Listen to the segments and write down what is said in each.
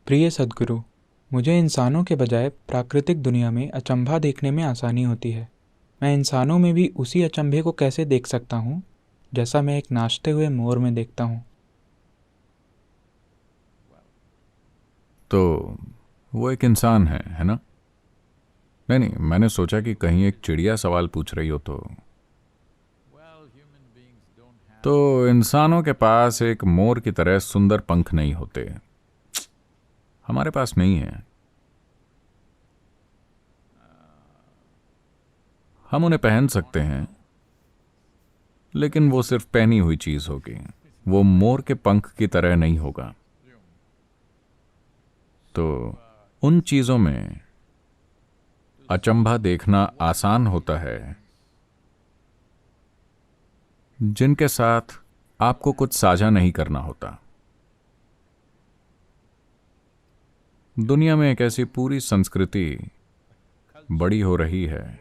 प्रिय सद्गुरु, मुझे इंसानों के बजाय प्राकृतिक दुनिया में अचंभा देखने में आसानी होती है। मैं इंसानों में भी उसी अचंभे को कैसे देख सकता हूँ जैसा मैं एक नाचते हुए मोर में देखता हूँ। तो वो एक इंसान है ना? नहीं नहीं, मैंने सोचा कि कहीं एक चिड़िया सवाल पूछ रही हो तो इंसानों के पास एक मोर की तरह सुंदर पंख नहीं होते। हमारे पास नहीं है। हम उन्हें पहन सकते हैं, लेकिन वो सिर्फ पहनी हुई चीज होगी। वो मोर के पंख की तरह नहीं होगा। तो उन चीजों में अचंभा देखना आसान होता है जिनके साथ आपको कुछ साझा नहीं करना होता। दुनिया में एक ऐसी पूरी संस्कृति बड़ी हो रही है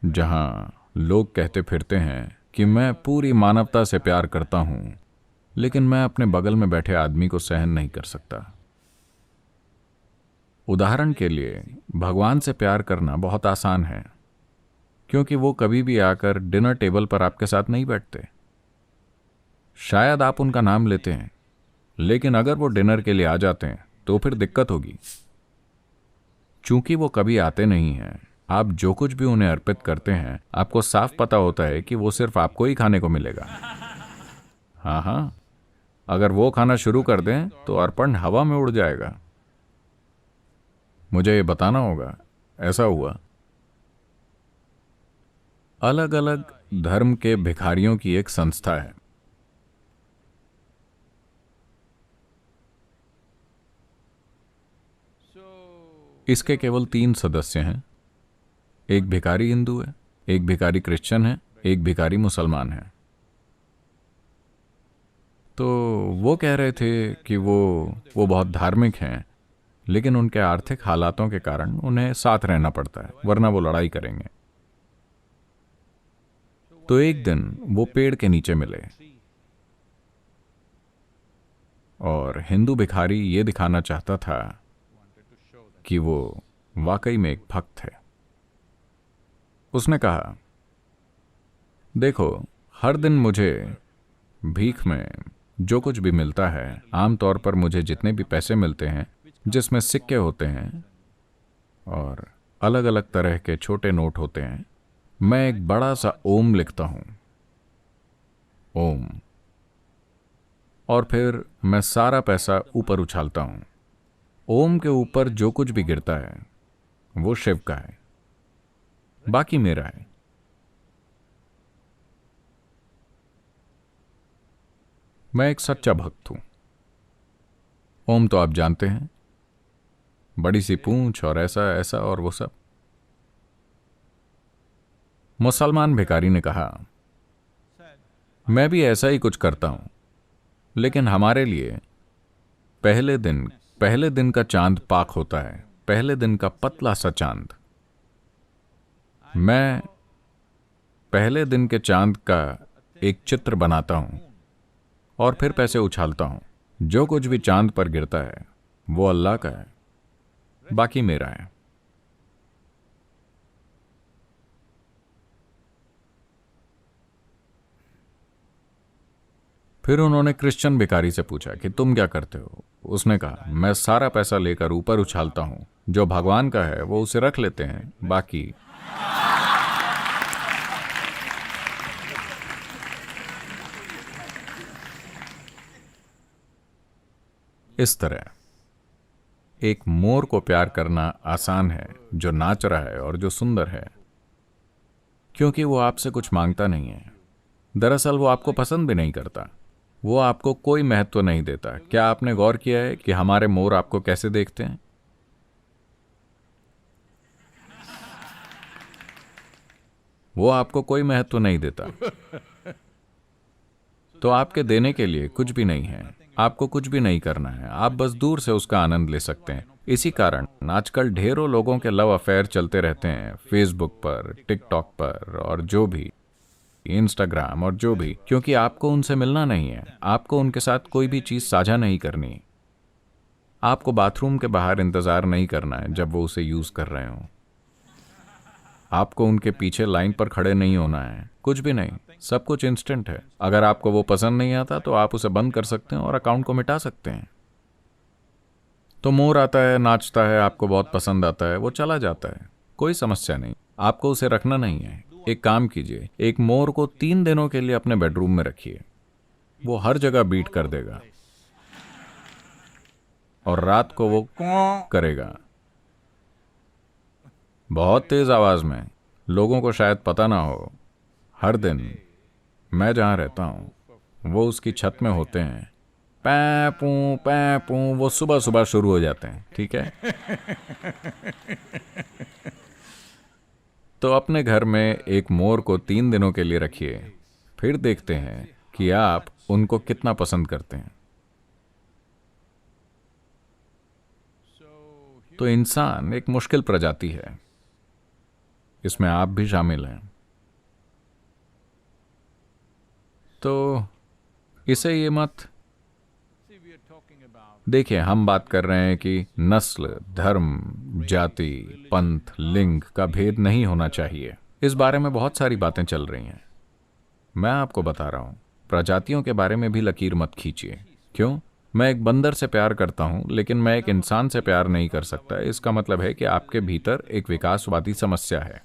जहां लोग कहते फिरते हैं कि मैं पूरी मानवता से प्यार करता हूं, लेकिन मैं अपने बगल में बैठे आदमी को सहन नहीं कर सकता। उदाहरण के लिए, भगवान से प्यार करना बहुत आसान है, क्योंकि वो कभी भी आकर डिनर टेबल पर आपके साथ नहीं बैठते। शायद आप उनका नाम लेते हैं, लेकिन अगर वो डिनर के लिए आ जाते हैं तो फिर दिक्कत होगी। चूंकि वो कभी आते नहीं हैं, आप जो कुछ भी उन्हें अर्पित करते हैं, आपको साफ पता होता है कि वो सिर्फ आपको ही खाने को मिलेगा। हाँ हाँ, अगर वो खाना शुरू कर दें तो अर्पण हवा में उड़ जाएगा। मुझे ये बताना होगा, ऐसा हुआ। अलग अलग धर्म के भिखारियों की एक संस्था है। इसके केवल 3 सदस्य हैं। एक भिखारी हिंदू है, एक भिखारी क्रिश्चियन है, एक भिखारी मुसलमान है। तो वो कह रहे थे कि वो बहुत धार्मिक हैं, लेकिन उनके आर्थिक हालातों के कारण उन्हें साथ रहना पड़ता है, वरना वो लड़ाई करेंगे। तो एक दिन वो पेड़ के नीचे मिले और हिंदू भिखारी ये दिखाना चाहता था कि वो वाकई में एक भक्त है। उसने कहा, देखो, हर दिन मुझे भीख में जो कुछ भी मिलता है, आमतौर पर मुझे जितने भी पैसे मिलते हैं जिसमें सिक्के होते हैं और अलग अलग तरह के छोटे नोट होते हैं, मैं एक बड़ा सा ओम लिखता हूं, ओम, और फिर मैं सारा पैसा ऊपर उछालता हूं। ओम के ऊपर जो कुछ भी गिरता है वो शिव का है, बाकी मेरा है। मैं एक सच्चा भक्त हूं। ओम तो आप जानते हैं, बड़ी सी पूंछ और ऐसा ऐसा और वो सब। मुसलमान भिखारी ने कहा, मैं भी ऐसा ही कुछ करता हूं, लेकिन हमारे लिए पहले दिन का चांद पाक होता है, पहले दिन का पतला सा चांद। मैं पहले दिन के चांद का एक चित्र बनाता हूं और फिर पैसे उछालता हूं। जो कुछ भी चांद पर गिरता है वो अल्लाह का है, बाकी मेरा है। फिर उन्होंने क्रिश्चियन भिखारी से पूछा कि तुम क्या करते हो? उसने कहा, मैं सारा पैसा लेकर ऊपर उछालता हूं, जो भगवान का है वो उसे रख लेते हैं, बाकी। इस तरह एक मोर को प्यार करना आसान है, जो नाच रहा है और जो सुंदर है, क्योंकि वो आपसे कुछ मांगता नहीं है। दरअसल वो आपको पसंद भी नहीं करता, वो आपको कोई महत्व नहीं देता। क्या आपने गौर किया है कि हमारे मोर आपको कैसे देखते हैं? वो आपको कोई महत्व नहीं देता। तो आपके देने के लिए कुछ भी नहीं है, आपको कुछ भी नहीं करना है, आप बस दूर से उसका आनंद ले सकते हैं। इसी कारण आजकल ढेरों लोगों के लव अफेयर चलते रहते हैं, फेसबुक पर, टिकटॉक पर और जो भी, इंस्टाग्राम और जो भी, क्योंकि आपको उनसे मिलना नहीं है, आपको उनके साथ कोई भी चीज साझा नहीं करनी। आपको बाथरूम के बाहर इंतजार नहीं करना है जब वो उसे यूज कर रहे हो। आपको उनके पीछे लाइन पर खड़े नहीं होना है, कुछ भी नहीं, सब कुछ इंस्टेंट है। अगर आपको वो पसंद नहीं आता तो आप उसे बंद कर सकते हैं और अकाउंट को मिटा सकते हैं। तो मोर आता है, नाचता है, आपको बहुत पसंद आता है, वो चला जाता है, कोई समस्या नहीं, आपको उसे रखना नहीं है। एक काम कीजिए, एक मोर को 3 दिनों के लिए अपने बेडरूम में रखिए, वो हर जगह बीट कर देगा और रात को वो करेगा बहुत तेज आवाज में। लोगों को शायद पता ना हो, हर दिन मैं जहां रहता हूं वो उसकी छत में होते हैं, पै पू वो सुबह सुबह शुरू हो जाते हैं, ठीक है। तो अपने घर में एक मोर को 3 दिनों के लिए रखिए, फिर देखते हैं कि आप उनको कितना पसंद करते हैं। तो इंसान एक मुश्किल प्रजाति है, इसमें आप भी शामिल हैं। तो इसे ये मत देखिए, हम बात कर रहे हैं कि नस्ल, धर्म, जाति, पंथ, लिंग का भेद नहीं होना चाहिए। इस बारे में बहुत सारी बातें चल रही हैं। मैं आपको बता रहा हूं, प्रजातियों के बारे में भी लकीर मत खींचिए। क्यों? मैं एक बंदर से प्यार करता हूं, लेकिन मैं एक इंसान से प्यार नहीं कर सकता। इसका मतलब है कि आपके भीतर एक विकासवादी समस्या है।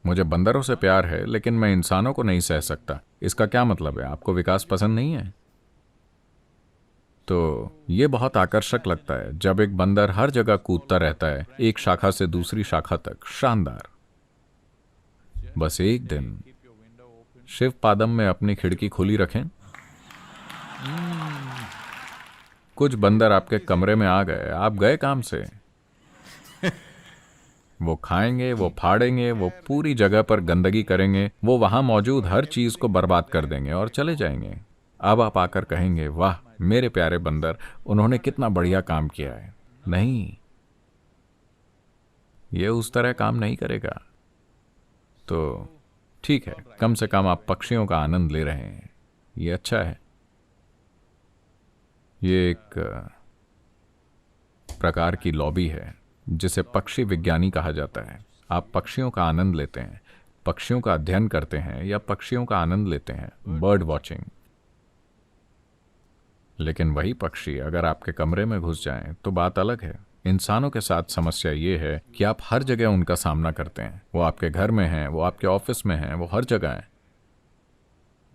मुझे बंदरों से प्यार है, लेकिन मैं इंसानों को नहीं सह सकता। इसका क्या मतलब है? आपको विकास पसंद नहीं है? तो ये बहुत आकर्षक लगता है जब एक बंदर हर जगह कूदता रहता है, एक शाखा से दूसरी शाखा तक, शानदार। बस एक दिन शिव पादम में अपनी खिड़की खुली रखें, कुछ बंदर आपके कमरे में आ गए, आप गए काम से। वो खाएंगे, वो फाड़ेंगे, वो पूरी जगह पर गंदगी करेंगे, वो वहां मौजूद हर चीज को बर्बाद कर देंगे और चले जाएंगे। अब आप आकर कहेंगे, वाह मेरे प्यारे बंदर, उन्होंने कितना बढ़िया काम किया है। नहीं, ये उस तरह काम नहीं करेगा। तो ठीक है, कम से कम आप पक्षियों का आनंद ले रहे हैं, ये अच्छा है। ये एक प्रकार की लॉबी है जिसे पक्षी विज्ञानी कहा जाता है। आप पक्षियों का आनंद लेते हैं, पक्षियों का अध्ययन करते हैं या पक्षियों का आनंद लेते हैं, बर्ड वॉचिंग। लेकिन वही पक्षी अगर आपके कमरे में घुस जाएं तो बात अलग है। इंसानों के साथ समस्या ये है कि आप हर जगह उनका सामना करते हैं। वो आपके घर में हैं, वो आपके ऑफिस में हैं, वो हर जगह हैं।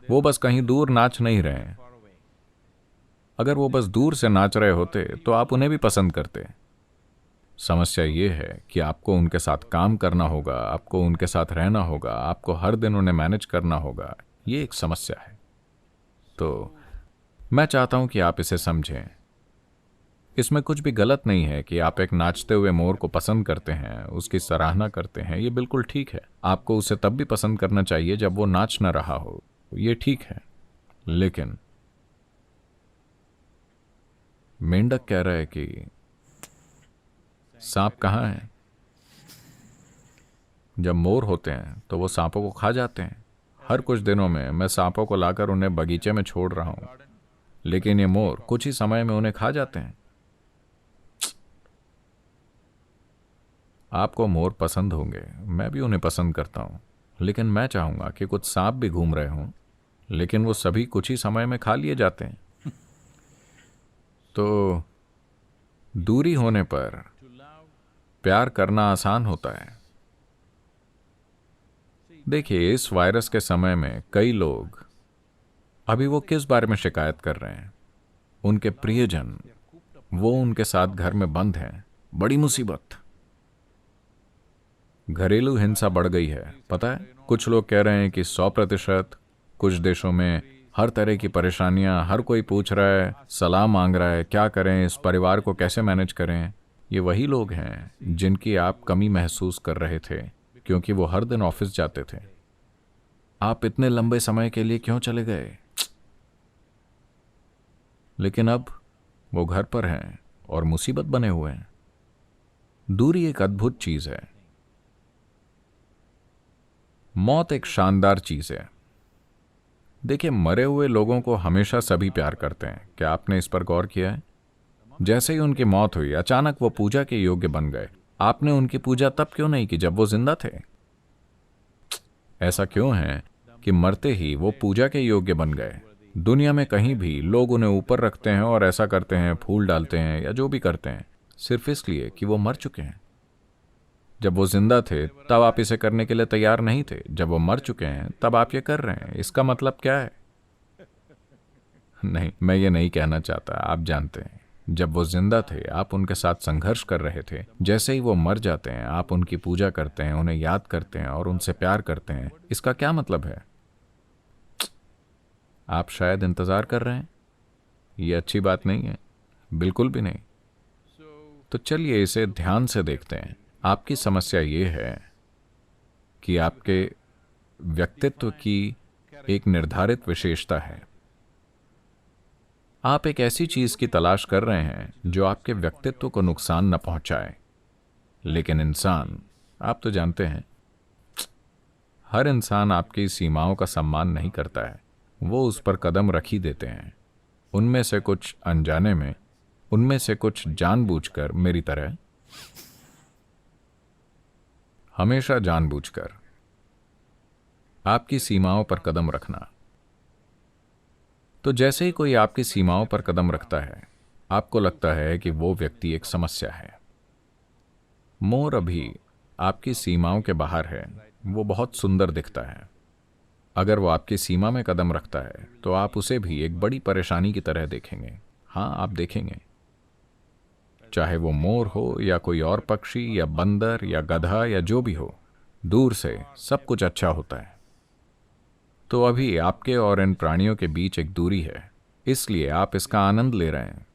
वो बस कहीं दूर नाच नहीं रहे हैं। अगर वो बस दूर से नाच रहे होते तो आप उन्हें भी पसंद करते। समस्या ये है कि आपको उनके साथ काम करना होगा, आपको उनके साथ रहना होगा, आपको हर दिन उन्हें मैनेज करना होगा। ये एक समस्या है। तो मैं चाहता हूं कि आप इसे समझें। इसमें कुछ भी गलत नहीं है कि आप एक नाचते हुए मोर को पसंद करते हैं, उसकी सराहना करते हैं, ये बिल्कुल ठीक है। आपको उसे तब भी पसंद करना चाहिए जब वो नाच न रहा हो, ये ठीक है। लेकिन मेंढक कह रहा है कि सांप कहाँ है? जब मोर होते हैं तो वो सांपों को खा जाते हैं। हर कुछ दिनों में मैं सांपों को लाकर उन्हें बगीचे में छोड़ रहा हूं, लेकिन ये मोर कुछ ही समय में उन्हें खा जाते हैं। आपको मोर पसंद होंगे, मैं भी उन्हें पसंद करता हूं, लेकिन मैं चाहूंगा कि कुछ सांप भी घूम रहे हों, लेकिन वो सभी कुछ ही समय में खा लिए जाते हैं। तो दूरी होने पर प्यार करना आसान होता है। देखिए, इस वायरस के समय में कई लोग अभी वो किस बारे में शिकायत कर रहे हैं? उनके प्रियजन, वो उनके साथ घर में बंद हैं। बड़ी मुसीबत। घरेलू हिंसा बढ़ गई है, पता है? कुछ लोग कह रहे हैं कि 100%। कुछ देशों में हर तरह की परेशानियां, हर कोई पूछ रहा है, सलाह मांग रहा है, क्या करें, इस परिवार को कैसे मैनेज करें। ये वही लोग हैं जिनकी आप कमी महसूस कर रहे थे, क्योंकि वो हर दिन ऑफिस जाते थे। आप इतने लंबे समय के लिए क्यों चले गए? लेकिन अब वो घर पर हैं और मुसीबत बने हुए हैं। दूरी एक अद्भुत चीज है। मौत एक शानदार चीज है। देखिए, मरे हुए लोगों को हमेशा सभी प्यार करते हैं। क्या आपने इस पर गौर किया है? जैसे ही उनकी मौत हुई, अचानक वो पूजा के योग्य बन गए। आपने उनकी पूजा तब क्यों नहीं की जब वो जिंदा थे? ऐसा क्यों है कि मरते ही वो पूजा के योग्य बन गए? दुनिया में कहीं भी लोग उन्हें ऊपर रखते हैं और ऐसा करते हैं, फूल डालते हैं या जो भी करते हैं, सिर्फ इसलिए कि वो मर चुके हैं। जब वो जिंदा थे तब आप इसे करने के लिए तैयार नहीं थे। जब वो मर चुके हैं तब आप ये कर रहे हैं। इसका मतलब क्या है? नहीं, मैं ये नहीं कहना चाहता। आप जानते हैं, जब वो जिंदा थे आप उनके साथ संघर्ष कर रहे थे। जैसे ही वो मर जाते हैं आप उनकी पूजा करते हैं, उन्हें याद करते हैं और उनसे प्यार करते हैं। इसका क्या मतलब है? आप शायद इंतजार कर रहे हैं। ये अच्छी बात नहीं है, बिल्कुल भी नहीं। तो चलिए इसे ध्यान से देखते हैं। आपकी समस्या ये है कि आपके व्यक्तित्व की एक निर्धारित विशेषता है। आप एक ऐसी चीज की तलाश कर रहे हैं जो आपके व्यक्तित्व को नुकसान न पहुंचाए। लेकिन इंसान, आप तो जानते हैं, हर इंसान आपकी सीमाओं का सम्मान नहीं करता है। वो उस पर कदम रख ही देते हैं। उनमें से कुछ अनजाने में, उनमें से कुछ जानबूझकर, मेरी तरह। हमेशा जानबूझकर आपकी सीमाओं पर कदम रखना। तो जैसे ही कोई आपकी सीमाओं पर कदम रखता है, आपको लगता है कि वो व्यक्ति एक समस्या है। मोर अभी आपकी सीमाओं के बाहर है। वो बहुत सुंदर दिखता है। अगर वो आपकी सीमा में कदम रखता है तो आप उसे भी एक बड़ी परेशानी की तरह देखेंगे। हाँ, आप देखेंगे। चाहे वो मोर हो या कोई और पक्षी या बंदर या गधा या जो भी हो, दूर से सब कुछ अच्छा होता है। तो अभी आपके और इन प्राणियों के बीच एक दूरी है, इसलिए आप इसका आनंद ले रहे हैं।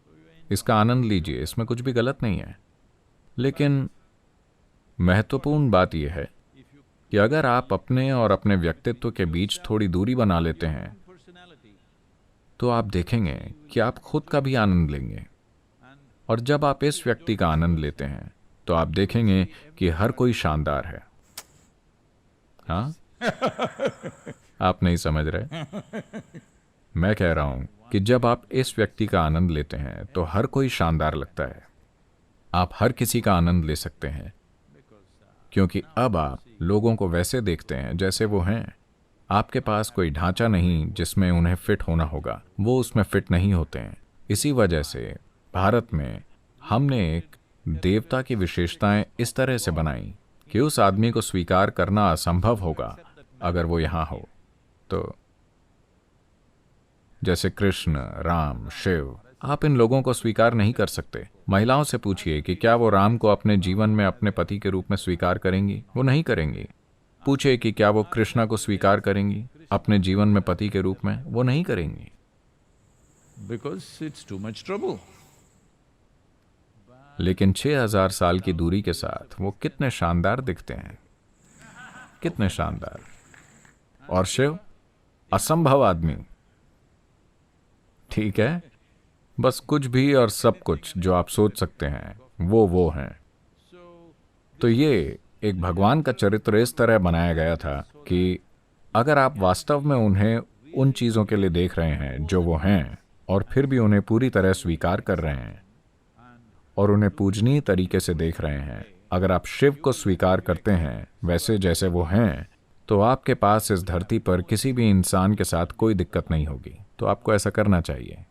इसका आनंद लीजिए, इसमें कुछ भी गलत नहीं है। लेकिन महत्वपूर्ण बात यह है कि अगर आप अपने और अपने व्यक्तित्व के बीच थोड़ी दूरी बना लेते हैं तो आप देखेंगे कि आप खुद का भी आनंद लेंगे। और जब आप इस व्यक्ति का आनंद लेते हैं तो आप देखेंगे कि हर कोई शानदार है। हाँ, आप नहीं समझ रहे। मैं कह रहा हूं कि जब आप इस व्यक्ति का आनंद लेते हैं तो हर कोई शानदार लगता है। आप हर किसी का आनंद ले सकते हैं, क्योंकि अब आप लोगों को वैसे देखते हैं जैसे वो हैं। आपके पास कोई ढांचा नहीं जिसमें उन्हें फिट होना होगा। वो उसमें फिट नहीं होते हैं। इसी वजह से भारत में हमने एक देवता की विशेषताएं इस तरह से बनाई कि उस आदमी को स्वीकार करना असंभव होगा अगर वो यहां हो। तो जैसे कृष्ण, राम, शिव, आप इन लोगों को स्वीकार नहीं कर सकते। महिलाओं से पूछिए कि क्या वो राम को अपने जीवन में अपने पति के रूप में स्वीकार करेंगी? वो नहीं करेंगी। पूछिए कि क्या वो कृष्णा को स्वीकार करेंगी अपने जीवन में पति के रूप में? वो नहीं करेंगी। Because it's too much trouble. लेकिन 6000 साल की दूरी के साथ वो कितने शानदार दिखते हैं, कितने शानदार। और शिव, असंभव आदमी। ठीक है, बस कुछ भी और सब कुछ जो आप सोच सकते हैं वो हैं। तो ये एक भगवान का चरित्र इस तरह बनाया गया था कि अगर आप वास्तव में उन्हें उन चीजों के लिए देख रहे हैं जो वो हैं, और फिर भी उन्हें पूरी तरह स्वीकार कर रहे हैं और उन्हें पूजनीय तरीके से देख रहे हैं, अगर आप शिव को स्वीकार करते हैं वैसे जैसे वो हैं, तो आपके पास इस धरती पर किसी भी इंसान के साथ कोई दिक्कत नहीं होगी। तो आपको ऐसा करना चाहिए।